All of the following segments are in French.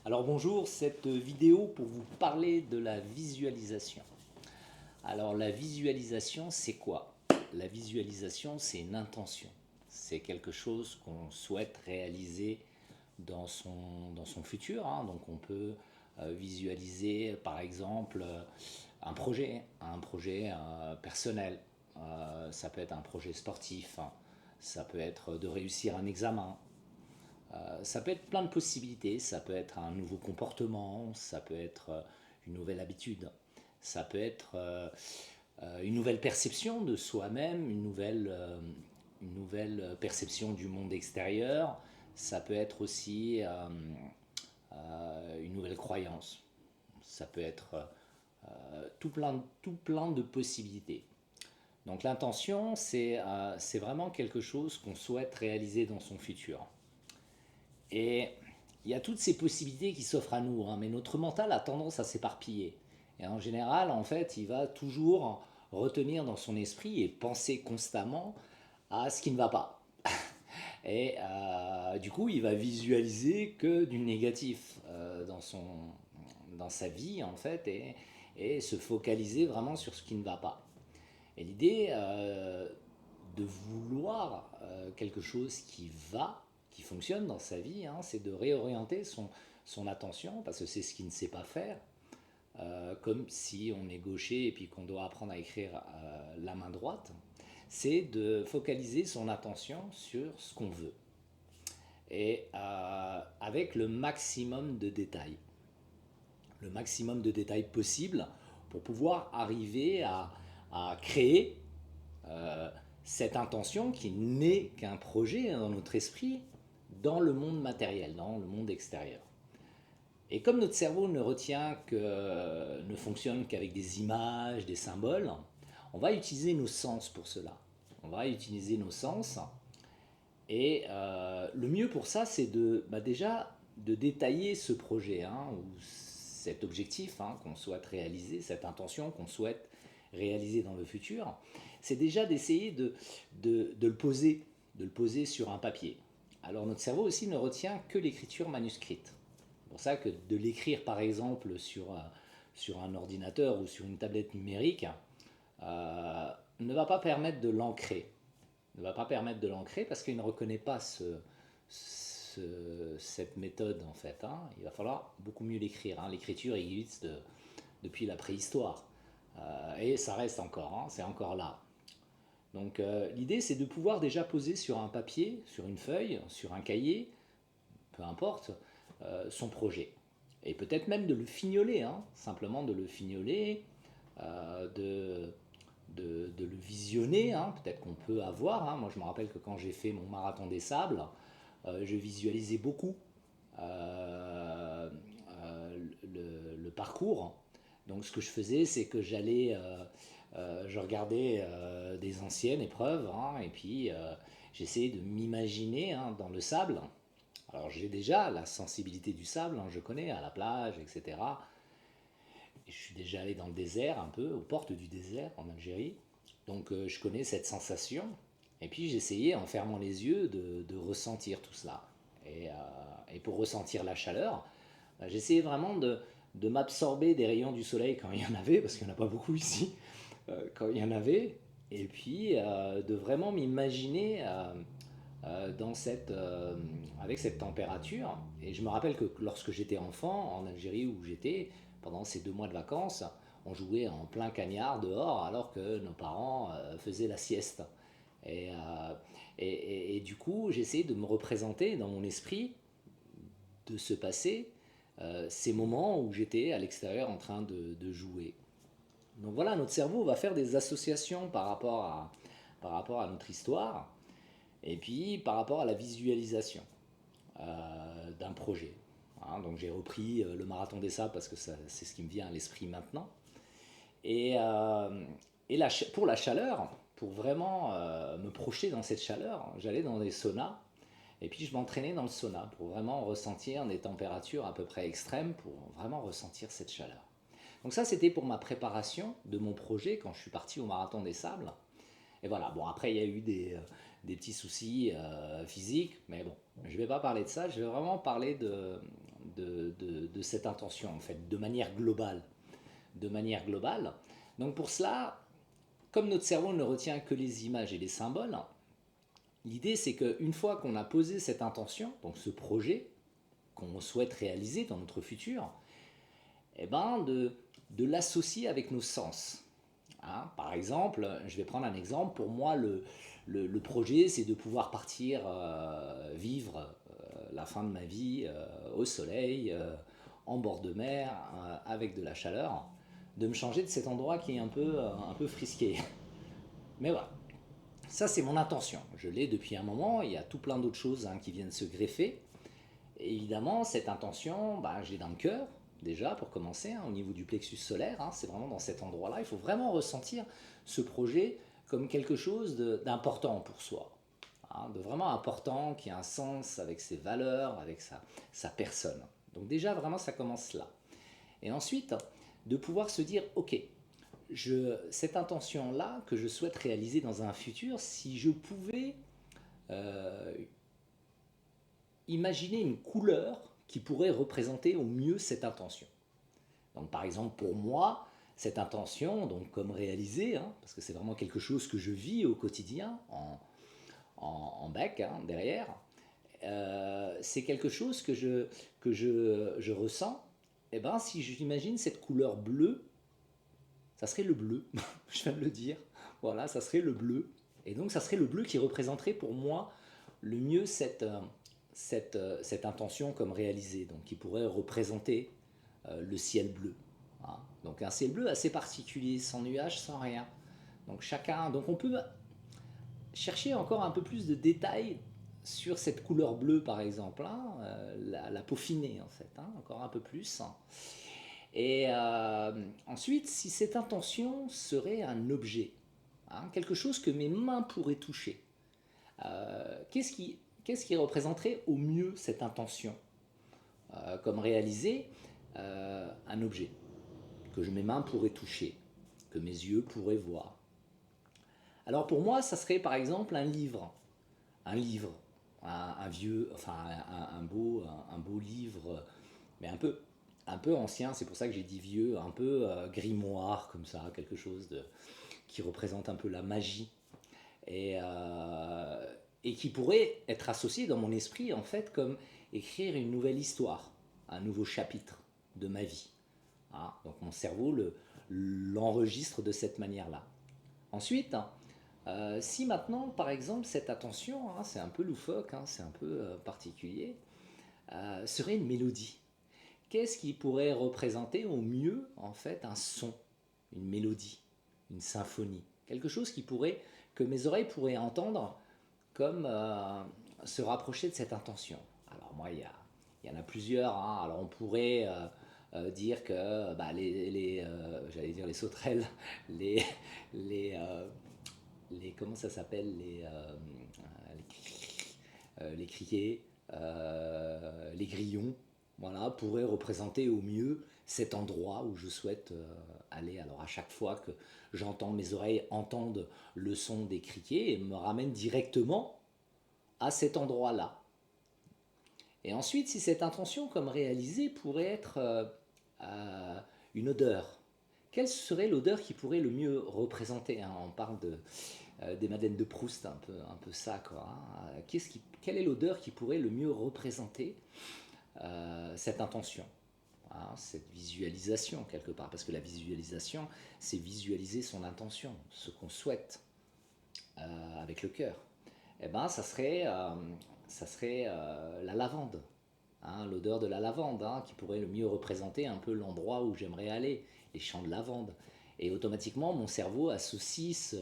Alors bonjour, cette vidéo pour vous parler de la visualisation. Alors la visualisation, c'est quoi? La visualisation, c'est une intention. C'est quelque chose qu'on souhaite réaliser dans son futur, hein. Donc on peut visualiser par exemple un projet personnel. Ça peut être un projet sportif, hein. Ça peut être de réussir un examen, ça peut être plein de possibilités, ça peut être un nouveau comportement, ça peut être une nouvelle habitude, ça peut être une nouvelle perception de soi-même, une nouvelle perception du monde extérieur, ça peut être aussi une nouvelle croyance, ça peut être tout plein de possibilités. Donc l'intention, c'est vraiment quelque chose qu'on souhaite réaliser dans son futur. Et il y a toutes ces possibilités qui s'offrent à nous, hein, mais notre mental a tendance à s'éparpiller. Et en général, en fait, il va toujours retenir dans son esprit et penser constamment à ce qui ne va pas. Et du coup, il va visualiser que du négatif dans sa vie, en fait, et se focaliser vraiment sur ce qui ne va pas. Et l'idée de vouloir quelque chose qui va, qui fonctionne dans sa vie, hein, c'est de réorienter son attention, parce que c'est ce qu'il ne sait pas faire, comme si on est gaucher et puis qu'on doit apprendre à écrire la main droite, c'est de focaliser son attention sur ce qu'on veut, et avec le maximum de détails possible pour pouvoir arriver à créer euh, cette intention qui n'est qu'un projet dans notre esprit, dans le monde matériel, dans le monde extérieur. Et comme notre cerveau ne fonctionne qu'avec des images, des symboles, on va utiliser nos sens pour cela. On va utiliser nos sens. Et le mieux pour ça, c'est déjà de détailler ce projet, hein, ou cet objectif, hein, qu'on souhaite réaliser, cette intention qu'on souhaite réaliser dans le futur. C'est déjà d'essayer de le poser sur un papier. Alors notre cerveau aussi ne retient que l'écriture manuscrite. C'est pour ça que de l'écrire par exemple sur un ordinateur ou sur une tablette numérique euh, ne va pas permettre de l'ancrer. Ne va pas permettre de l'ancrer parce qu'il ne reconnaît pas cette méthode en fait, hein. Il va falloir beaucoup mieux l'écrire, hein. L'écriture existe depuis la préhistoire. Et ça reste encore, hein, c'est encore là. Donc l'idée c'est de pouvoir déjà poser sur un papier, sur une feuille, sur un cahier, peu importe, son projet. Et peut-être même de le fignoler, hein, simplement de le fignoler, de de le visionner, hein, peut-être qu'on peut avoir, hein. Moi je me rappelle que quand j'ai fait mon marathon des sables, je visualisais beaucoup le parcours. Donc ce que je faisais, c'est que je regardais des anciennes épreuves, hein, et puis j'essayais de m'imaginer, hein, dans le sable. Alors j'ai déjà la sensibilité du sable, hein, je connais, à la plage, etc. Et je suis déjà allé dans le désert un peu, aux portes du désert en Algérie. Donc je connais cette sensation. Et puis j'essayais, en fermant les yeux, de ressentir tout cela. Et pour ressentir la chaleur, j'essayais vraiment de m'absorber des rayons du soleil quand il y en avait, parce qu'il n'y en a pas beaucoup ici, quand il y en avait. Et puis de vraiment m'imaginer avec cette température. Et je me rappelle que lorsque j'étais enfant, en Algérie où j'étais, pendant ces 2 mois de vacances, on jouait en plein cagnard dehors alors que nos parents faisaient la sieste. Et, euh, et du coup, j'essayais de me représenter dans mon esprit de ce passé ces moments où j'étais à l'extérieur en train de jouer. Donc voilà, notre cerveau va faire des associations par rapport à notre histoire et puis par rapport à la visualisation d'un projet. Hein, donc j'ai repris le marathon des sables parce que c'est ce qui me vient à l'esprit maintenant. Et, pour la chaleur, pour vraiment me projeter dans cette chaleur, j'allais dans des saunas et puis je m'entraînais dans le sauna pour vraiment ressentir des températures à peu près extrêmes, pour vraiment ressentir cette chaleur. Donc ça, c'était pour ma préparation de mon projet quand je suis parti au marathon des sables. Et voilà, bon, après, il y a eu des petits soucis physiques, mais bon, je ne vais pas parler de ça, je vais vraiment parler de cette intention, en fait, de manière globale. De manière globale. Donc pour cela, comme notre cerveau ne retient que les images et les symboles, l'idée c'est qu'une fois qu'on a posé cette intention, donc ce projet qu'on souhaite réaliser dans notre futur, eh ben de l'associer avec nos sens. Hein, par exemple, je vais prendre un exemple. Pour moi, le projet, c'est de pouvoir partir vivre la fin de ma vie au soleil, en bord de mer, avec de la chaleur, de me changer de cet endroit qui est un peu frisqué. Mais voilà, ça c'est mon intention. Je l'ai depuis un moment, il y a tout plein d'autres choses qui viennent se greffer. Et évidemment, cette intention, bah, je l'ai dans le cœur, déjà pour commencer, au niveau du plexus solaire, c'est vraiment dans cet endroit-là. Il faut vraiment ressentir ce projet comme quelque chose d'important pour soi, de vraiment important, qui a un sens avec ses valeurs, avec sa personne. Donc déjà, vraiment, ça commence là. Et ensuite, de pouvoir se dire, ok, cette intention-là que je souhaite réaliser dans un futur, si je pouvais euh, imaginer une couleur qui pourrait représenter au mieux cette intention. Donc par exemple pour moi, cette intention, donc comme réaliser, parce que c'est vraiment quelque chose que je vis au quotidien, en bec, derrière, c'est quelque chose que je ressens. Et ben si j'imagine cette couleur bleue, ça serait le bleu, je viens de le dire, voilà, ça serait le bleu. Et donc ça serait le bleu qui représenterait pour moi le mieux cette intention comme réalisée, donc qui pourrait représenter le ciel bleu. Donc un ciel bleu assez particulier, sans nuages, sans rien. Donc on peut chercher encore un peu plus de détails sur cette couleur bleue par exemple, la peaufiner en fait, encore un peu plus. Et ensuite, si cette intention serait un objet, quelque chose que mes mains pourraient toucher, qu'est-ce qui représenterait au mieux cette intention comme réaliser un objet que mes mains pourraient toucher, que mes yeux pourraient voir. Alors pour moi, ça serait par exemple un livre, un vieux, enfin un beau livre, mais un peu ancien. C'est pour ça que j'ai dit vieux, un peu grimoire comme ça, quelque chose qui représente un peu la magie et qui pourrait être associé dans mon esprit en fait comme écrire une nouvelle histoire, un nouveau chapitre de ma vie. Donc mon cerveau l'enregistre de cette manière-là. Ensuite, si maintenant, par exemple, cette attention, c'est un peu loufoque, c'est un peu particulier, serait une mélodie. Qu'est-ce qui pourrait représenter au mieux, en fait, un son, une mélodie, une symphonie, quelque chose que mes oreilles pourraient entendre comme se rapprocher de cette intention. Alors moi, il y en a plusieurs. Alors on pourrait dire que j'allais dire les sauterelles, les, comment ça s'appelle, les criquets, les grillons, voilà, pourraient représenter au mieux cet endroit où je souhaite aller. Alors à chaque fois que mes oreilles entendent le son des criquets et me ramènent directement à cet endroit-là. Et ensuite, si cette intention comme réalisée pourrait être une odeur, quelle serait l'odeur qui pourrait le mieux représenter, On parle des Madeleines de Proust, un peu ça, quoi. Quelle est l'odeur qui pourrait le mieux représenter cette intention, cette visualisation quelque part, parce que la visualisation, c'est visualiser son intention, ce qu'on souhaite avec le cœur. Eh ben, ça serait la lavande, l'odeur de la lavande, qui pourrait le mieux représenter un peu l'endroit où j'aimerais aller, les champs de lavande. Et automatiquement, mon cerveau associe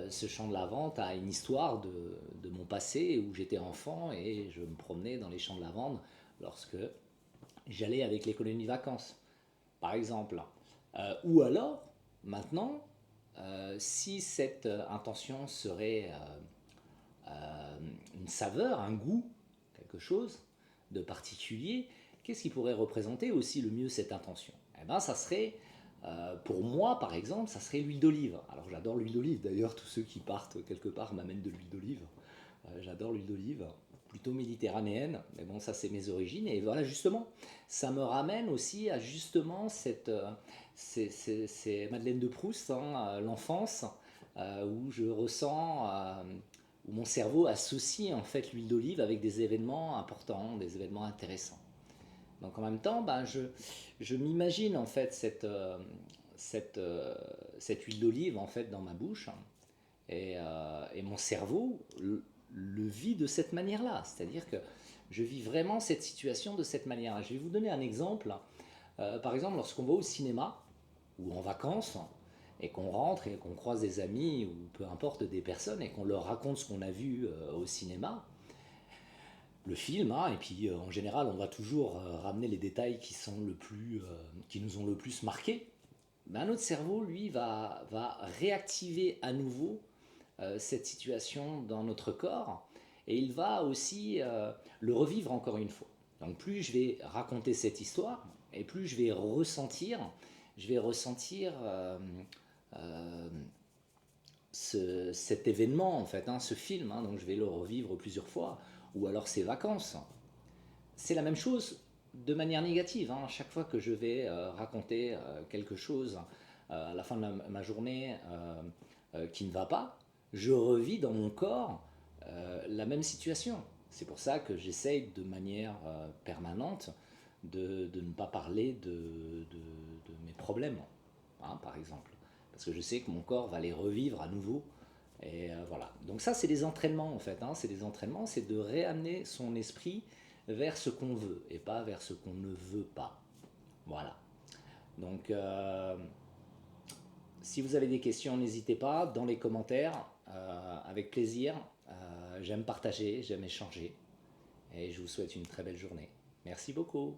ce champ de lavande à une histoire de mon passé où j'étais enfant et je me promenais dans les champs de lavande lorsque j'allais avec les colonies de vacances, par exemple. Ou alors, maintenant, si cette intention serait une saveur, un goût, quelque chose de particulier, qu'est-ce qui pourrait représenter aussi le mieux cette intention? Eh bien, ça serait, pour moi par exemple, ça serait l'huile d'olive. Alors j'adore l'huile d'olive, d'ailleurs tous ceux qui partent quelque part m'amènent de l'huile d'olive. J'adore l'huile d'olive. plutôt méditerranéenne, mais bon, ça c'est mes origines. Et voilà, justement, ça me ramène aussi à justement c'est Madeleine de Proust, hein, l'enfance, où je ressens, où mon cerveau associe en fait l'huile d'olive avec des événements importants, des événements intéressants. Donc en même temps, ben, je m'imagine en fait cette, euh, cette huile d'olive en fait dans ma bouche, et mon cerveau le vit de cette manière-là. C'est-à-dire que je vis vraiment cette situation de cette manière-là. Je vais vous donner un exemple. Par exemple, lorsqu'on va au cinéma ou en vacances et qu'on rentre et qu'on croise des amis ou peu importe des personnes et qu'on leur raconte ce qu'on a vu au cinéma, le film, hein, et puis en général on va toujours ramener les détails qui nous ont le plus marqué, ben, notre cerveau lui va réactiver à nouveau cette situation dans notre corps et il va aussi le revivre encore une fois. Donc plus je vais raconter cette histoire et plus je vais ressentir euh, cet événement en fait, hein, ce film, hein, donc je vais le revivre plusieurs fois, ou alors ces vacances. C'est la même chose de manière négative, hein. Chaque fois que je vais raconter quelque chose à la fin de ma journée qui ne va pas, je revis dans mon corps la même situation. C'est pour ça que j'essaye de manière permanente de ne pas parler de mes problèmes, hein, par exemple. Parce que je sais que mon corps va les revivre à nouveau. Et voilà. Donc ça, c'est des entraînements en fait, hein. C'est des entraînements, c'est de réamener son esprit vers ce qu'on veut et pas vers ce qu'on ne veut pas. Voilà. Donc, si vous avez des questions, n'hésitez pas dans les commentaires, avec plaisir. J'aime partager, j'aime échanger et je vous souhaite une très belle journée. Merci beaucoup.